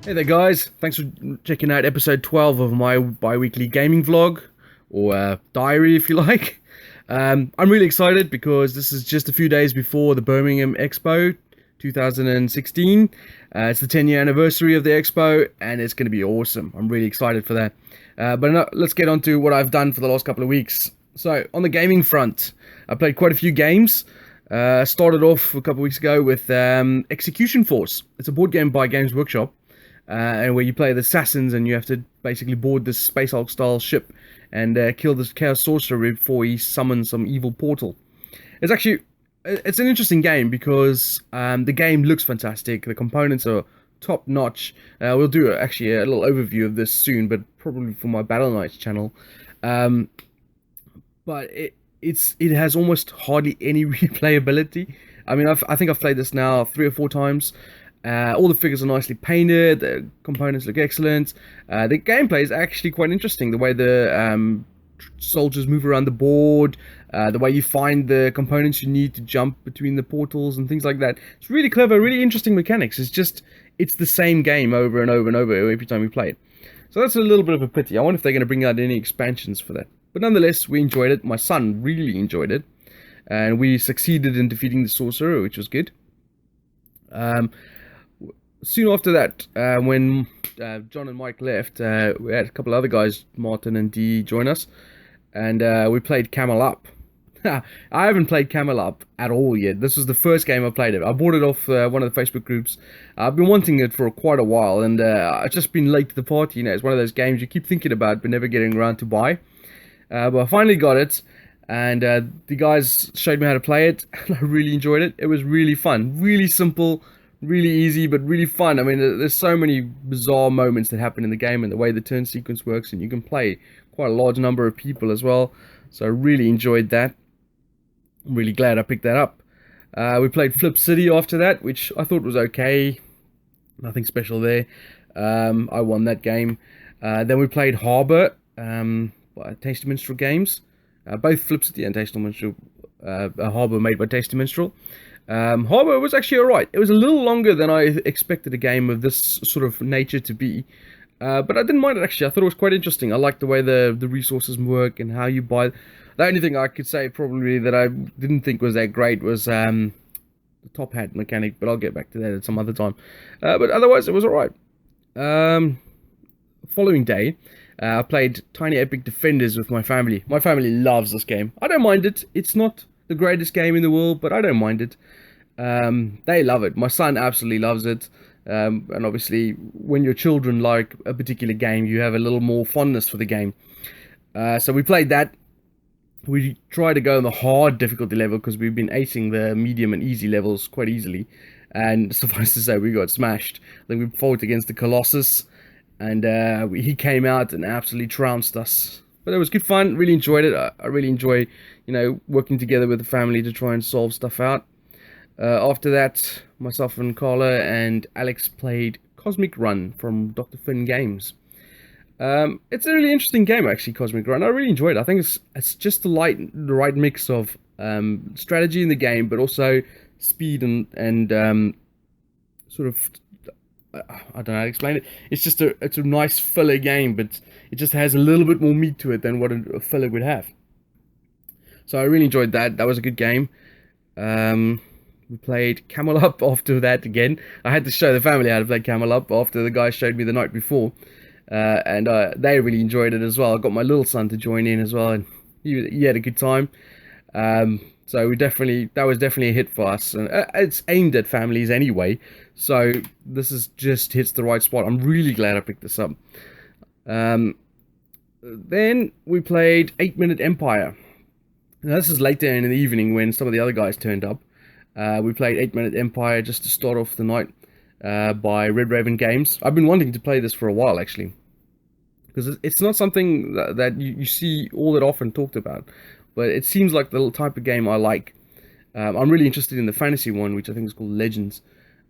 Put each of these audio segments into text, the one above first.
Hey there guys, thanks for checking out episode 12 of my bi-weekly gaming vlog, or diary if you like. I'm really excited because this is just a few days before the Birmingham Expo 2016. It's the 10-year anniversary of the Expo and it's going to be awesome. I'm really excited for that. Let's get on to what I've done for the last couple of weeks. So, on the gaming front, I played quite a few games. Started off a couple of weeks ago with Execution Force. It's a board game by Games Workshop. And where you play the assassins and you have to basically board this Space Hulk style ship and kill this Chaos Sorcerer before he summons some evil portal. It's an interesting game because the game looks fantastic, the components are top notch. We'll do actually a little overview of this soon, but probably for my Battle Knights channel. But it has almost hardly any replayability. I mean, I think I've played this now 3 or 4 times. All the figures are nicely painted, the components look excellent, the gameplay is actually quite interesting, the way the soldiers move around the board, the way you find the components you need to jump between the portals and things like that. It's really clever, really interesting mechanics. It's the same game over and over and over every time you play it. So that's a little bit of a pity. I wonder if they're going to bring out any expansions for that. But nonetheless, we enjoyed it. My son really enjoyed it. And we succeeded in defeating the sorcerer, which was good. Soon after that, when John and Mike left, we had a couple other guys, Martin and Dee, join us, and we played Camel Up. I haven't played Camel Up at all yet. This was the first game I played it. I bought it off one of the Facebook groups. I've been wanting it for quite a while, and I've just been late to the party. You know, it's one of those games you keep thinking about but never getting around to buy. But I finally got it, and the guys showed me how to play it, and I really enjoyed it. It was really fun, really simple, really easy, but really fun. I mean, there's so many bizarre moments that happen in the game and the way the turn sequence works, and you can play quite a large number of people as well. So I really enjoyed that. I'm really glad I picked that up. We played Flip City after that, which I thought was okay. Nothing special there. I won that game. Then we played Harbour by Tasty Minstrel Games. Both Flip City and Tasty Minstrel, Harbour made by Tasty Minstrel. Harbour was actually alright. It was a little longer than I expected a game of this sort of nature to be. But I didn't mind it actually. I thought it was quite interesting. I liked the way the resources work and how you buy. The only thing I could say probably that I didn't think was that great was the top hat mechanic, but I'll get back to that at some other time. But otherwise it was alright. Following day, I played Tiny Epic Defenders with my family. My family loves this game. I don't mind it. It's not the greatest game in the world, but I don't mind it. They love it. My son absolutely loves it. And obviously, when your children like a particular game, you have a little more fondness for the game. So we played that. We tried to go on the hard difficulty level because we've been acing the medium and easy levels quite easily. And suffice to say, we got smashed. Then we fought against the Colossus, and he came out and absolutely trounced us. But it was good fun. Really enjoyed it. I really enjoy, working together with the family to try and solve stuff out. After that, myself and Carla and Alex played Cosmic Run from Dr. Finn Games. It's a really interesting game, actually, Cosmic Run. I really enjoyed it. I think it's just the right mix of strategy in the game, but also speed and sort of, I don't know how to explain it. It's a nice filler game, but it just has a little bit more meat to it than what a filler would have. So I really enjoyed that. That was a good game. We played Camel Up after that again. I had to show the family how to play Camel Up after the guy showed me the night before. And they really enjoyed it as well. I got my little son to join in as well, and he had a good time. So that was definitely a hit for us. And it's aimed at families anyway, so this just hits the right spot. I'm really glad I picked this up. Then we played 8-Minute Empire. Now, this is later in the evening when some of the other guys turned up. We played 8-Minute Empire just to start off the night by Red Raven Games. I've been wanting to play this for a while, actually, because it's not something that you see all that often talked about, but it seems like the type of game I like. I'm really interested in the fantasy one, which I think is called Legends,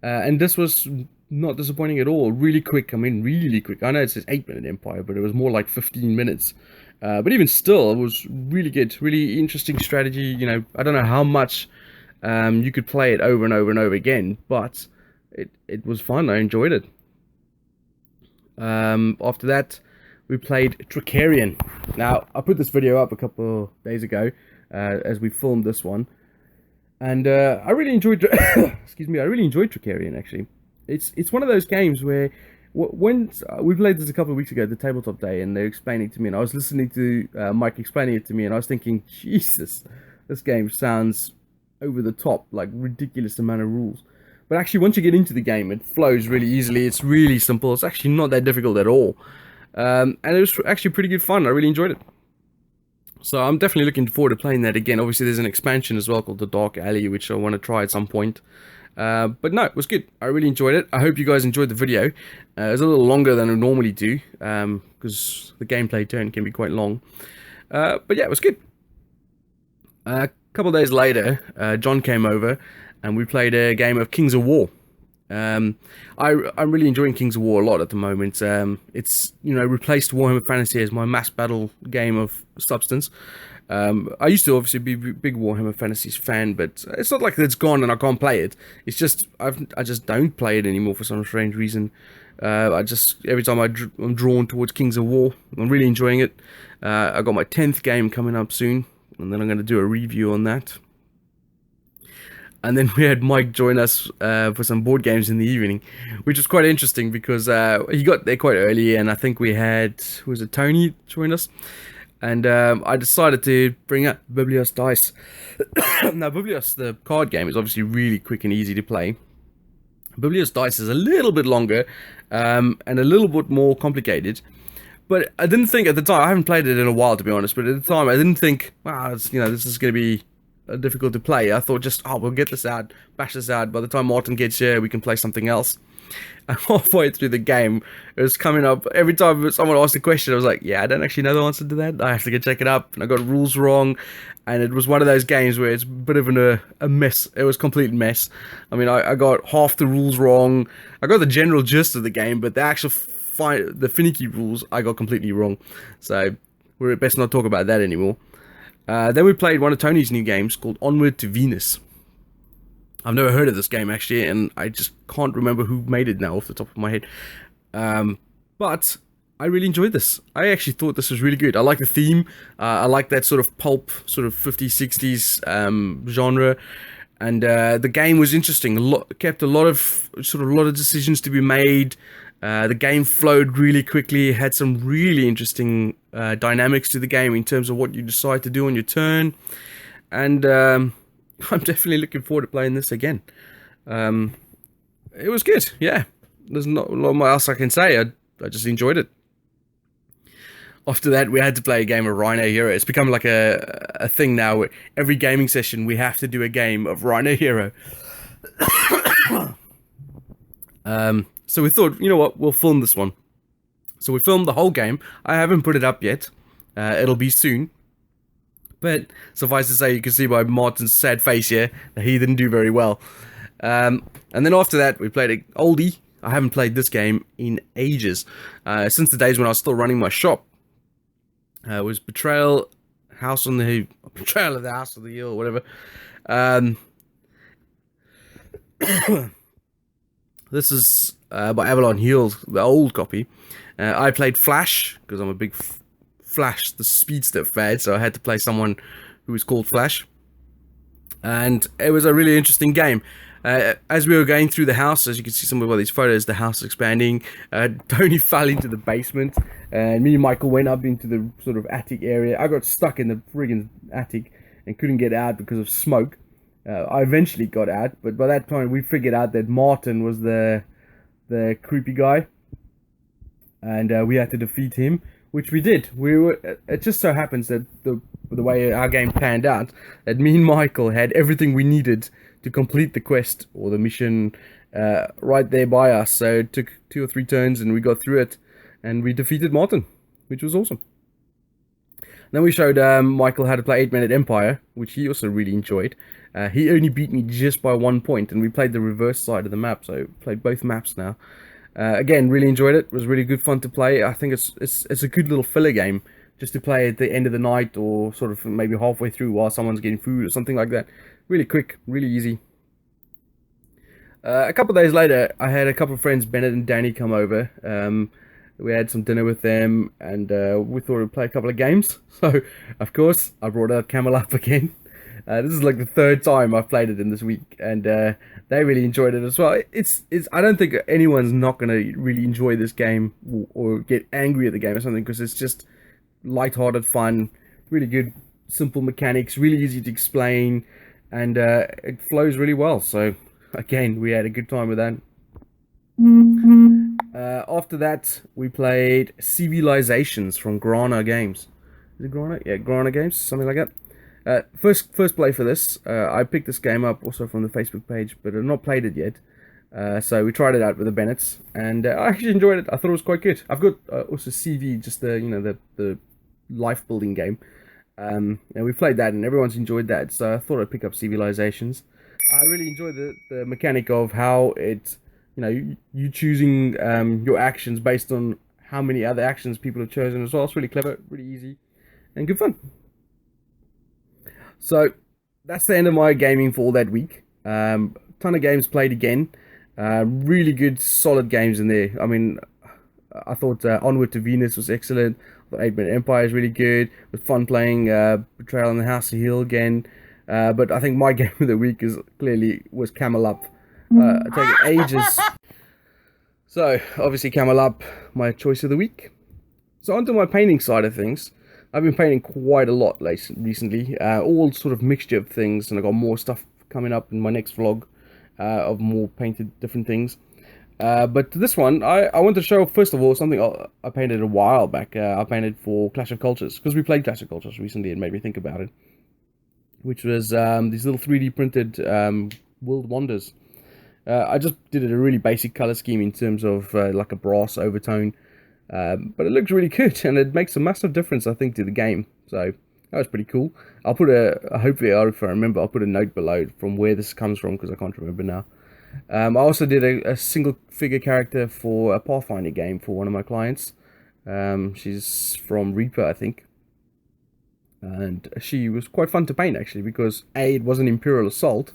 and this was not disappointing at all. Really quick. I mean, really quick. I know it says 8-Minute Empire, but it was more like 15 minutes. But even still, it was really good. Really interesting strategy. I don't know how much you could play it over and over and over again, but it was fun. I enjoyed it. After that, we played Trycarrion. Now, I put this video up a couple of days ago as we filmed this one, and I really enjoyed. Excuse me, I really enjoyed Trycarrion. Actually, it's one of those games where when we played this a couple of weeks ago, the tabletop day, and they're explaining to me, and I was listening to Mike explaining it to me, and I was thinking, Jesus, this game sounds over the top, like ridiculous amount of rules. But actually, once you get into the game, it flows really easily. It's really simple. It's actually not that difficult at all. And it was actually pretty good fun. I really enjoyed it. So I'm definitely looking forward to playing that again. Obviously, there's an expansion as well called The Dark Alley, which I want to try at some point. But no, it was good. I really enjoyed it. I hope you guys enjoyed the video. It was a little longer than I normally do, because the gameplay turn can be quite long. But yeah, it was good. A couple of days later, John came over, and we played a game of Kings of War. I'm really enjoying Kings of War a lot at the moment. It's, you know, replaced Warhammer Fantasy as my mass battle game of substance. I used to obviously be a big Warhammer Fantasies fan, but it's not like it's gone and I can't play it. It's just I just don't play it anymore for some strange reason. Every time I'm drawn towards Kings of War. I'm really enjoying it. I got my 10th game coming up soon, and then I'm going to do a review on that. And then we had Mike join us for some board games in the evening, which was quite interesting because he got there quite early, and I think we had, was it Tony join us? And I decided to bring up Biblios Dice. Now, Biblios, the card game, is obviously really quick and easy to play. Biblios Dice is a little bit longer and a little bit more complicated. But I didn't think at the time, I haven't played it in a while to be honest, but at the time I didn't think, wow, you know, this is going to be difficult to play. I thought just, we'll get this out, bash this out. By the time Martin gets here, we can play something else. And halfway through the game, it was coming up. Every time someone asked a question, I was like, yeah, I don't actually know the answer to that. I have to go check it up. And I got rules wrong. And it was one of those games where it's a bit of a mess. It was a complete mess. I mean, I got half the rules wrong. I got the general gist of the game, but the actual the finicky rules, I got completely wrong. So we're best not talk about that anymore. Then we played one of Tony's new games called Onward to Venus. I've never heard of this game actually, and I just can't remember who made it now off the top of my head. But I really enjoyed this. I actually thought this was really good. I like the theme. I like that sort of pulp, sort of 50s, 60s genre. And the game was interesting. Kept a lot of decisions to be made. The game flowed really quickly. It had some really interesting dynamics to the game in terms of what you decide to do on your turn. And I'm definitely looking forward to playing this again. It was good, yeah. There's not a lot else I can say. I just enjoyed it. After that, we had to play a game of Rhino Hero. It's become like a thing now. Where every gaming session, we have to do a game of Rhino Hero. So we thought, you know what, we'll film this one. So we filmed the whole game. I haven't put it up yet. It'll be soon. But suffice to say, you can see by Martin's sad face here that he didn't do very well. And then after that, we played an oldie. I haven't played this game in ages. Since the days when I was still running my shop. It was Betrayal of the House on the Hill, or whatever. This is by Avalon Hills, the old copy. I played Flash, because I'm a big Flash, the speedster fan, so I had to play someone who was called Flash. And it was a really interesting game. As we were going through the house, as you can see some of these photos, the house is expanding. Tony fell into the basement, and me and Michael went up into the sort of attic area. I got stuck in the friggin' attic and couldn't get out because of smoke. I eventually got out, but by that time we figured out that Martin was the creepy guy, and we had to defeat him, which we did. It just so happens that the way our game panned out, that me and Michael had everything we needed to complete the quest or the mission right there by us. So it took 2 or 3 turns, and we got through it, and we defeated Martin, which was awesome. Then we showed Michael how to play 8-Minute Empire, which he also really enjoyed. He only beat me just by 1 point, and we played the reverse side of the map, so played both maps now. Again, really enjoyed it. It was really good fun to play. I think it's a good little filler game just to play at the end of the night, or sort of maybe halfway through while someone's getting food or something like that. Really quick, really easy. A couple of days later, I had a couple of friends, Bennett and Danny, come over. We had some dinner with them, and we thought we'd play a couple of games. So, of course, I brought out Camel again. This is like the third time I've played it in this week, and they really enjoyed it as well. It's. I don't think anyone's not going to really enjoy this game or get angry at the game or something, because it's just light-hearted fun, really good, simple mechanics, really easy to explain, and it flows really well. So, again, we had a good time with that. After that, we played Civilizations from Grana Games. Is it Grana? Yeah, Grana Games, something like that. First play for this. I picked this game up also from the Facebook page, but I've not played it yet. So we tried it out with the Bennetts, and I actually enjoyed it. I thought it was quite good. I've got also CV, just the life building game, and we played that, and everyone's enjoyed that. So I thought I'd pick up Civilizations. I really enjoyed the mechanic of how it, you choosing your actions based on how many other actions people have chosen as well. It's really clever, really easy, and good fun. So that's the end of my gaming for that week. Ton of games played again. Really good, solid games in there. I mean, I thought Onward to Venus was excellent. The 8-Minute Empire is really good. It was fun playing Betrayal in the House of Hill again. But I think my game of the week was Camel Up. Taking ages. So obviously Camel Up, my choice of the week. So onto my painting side of things. I've been painting quite a lot recently, all sort of mixture of things, and I've got more stuff coming up in my next vlog of more painted different things. But this one, I want to show, first of all, something I painted a while back. I painted for Clash of Cultures, because we played Clash of Cultures recently and made me think about it, which was these little 3D printed World Wonders. I just did it a really basic color scheme in terms of like a brass overtone. But it looks really good, and it makes a massive difference, I think, to the game. So that was pretty cool. I'll put hopefully, if I remember, I'll put a note below from where this comes from, because I can't remember now. I also did a single figure character for a Pathfinder game for one of my clients. She's from Reaper, I think. And she was quite fun to paint, actually, because A, it was an Imperial Assault,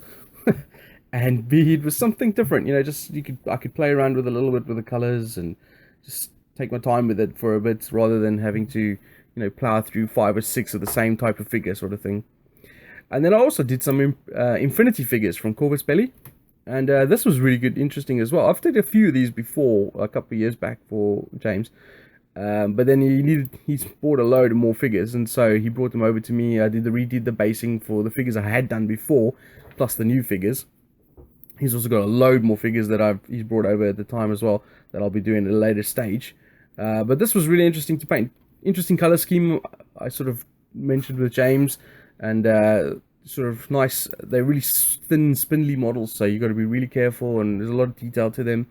and B, it was something different. I could play around with a little bit with the colors and just take my time with it for a bit, rather than having to, plow through 5 or 6 of the same type of figure sort of thing. And then I also did some Infinity figures from Corvus Belli, and this was really good, interesting as well. I've did a few of these before, a couple of years back for James, but then he's bought a load of more figures, and so he brought them over to me. I redid the basing for the figures I had done before, plus the new figures. He's also got a load more figures that he's brought over at the time as well, that I'll be doing at a later stage. But this was really interesting to paint. Interesting color scheme, I sort of mentioned with James, and sort of nice. They're really thin, spindly models, so you've got to be really careful, and there's a lot of detail to them.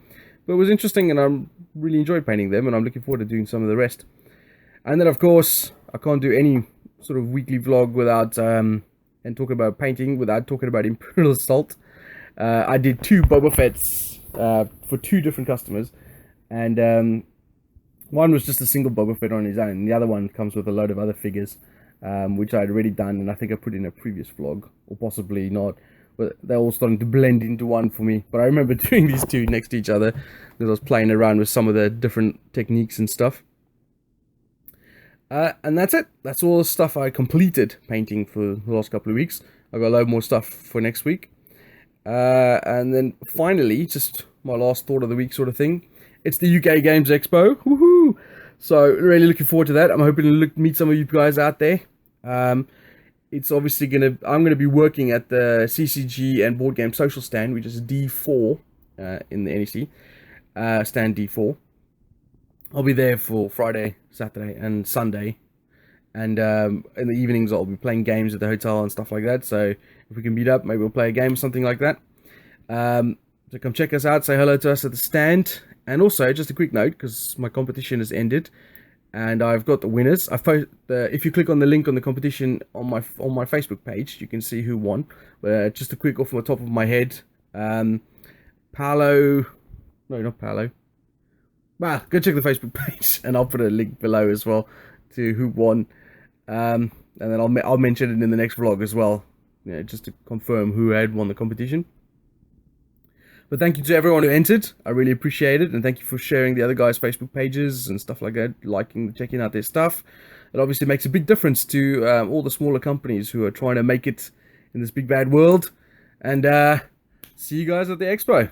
But it was interesting, and I really enjoyed painting them, and I'm looking forward to doing some of the rest. And then, of course, I can't do any sort of weekly vlog without and talking about painting without talking about Imperial Assault. I did 2 Boba Fetts for 2 different customers, and one was just a single Boba Fett on his own, and the other one comes with a load of other figures, which I'd already done, and I think I put in a previous vlog, or possibly not, but they're all starting to blend into one for me. But I remember doing these 2 next to each other, because I was playing around with some of the different techniques and stuff. And that's it. That's all the stuff I completed painting for the last couple of weeks. I've got a load more stuff for next week. And then finally, just my last thought of the week sort of thing. It's the UK Games Expo. Woohoo! So really looking forward to that. I'm hoping to meet some of you guys out there. It's obviously I'm gonna be working at the CCG and Board Game Social stand, which is D4 in the NEC, stand D4. I'll be there for Friday, Saturday, and Sunday, and in the evenings I'll be playing games at the hotel and stuff like that. So if we can meet up, maybe we'll play a game or something like that. So come check us out, say hello to us at the stand. And also, just a quick note, because my competition has ended, and I've got the winners. If you click on the link on the competition on my Facebook page, you can see who won. Just a quick off the top of my head, Paolo. No, not Paolo. Well, go check the Facebook page, and I'll put a link below as well to who won. And then I'll mention it in the next vlog as well, just to confirm who had won the competition. But thank you to everyone who entered. I really appreciate it. And thank you for sharing the other guys' Facebook pages and stuff like that, checking out their stuff. It obviously makes a big difference to all the smaller companies who are trying to make it in this big bad world. And see you guys at the expo.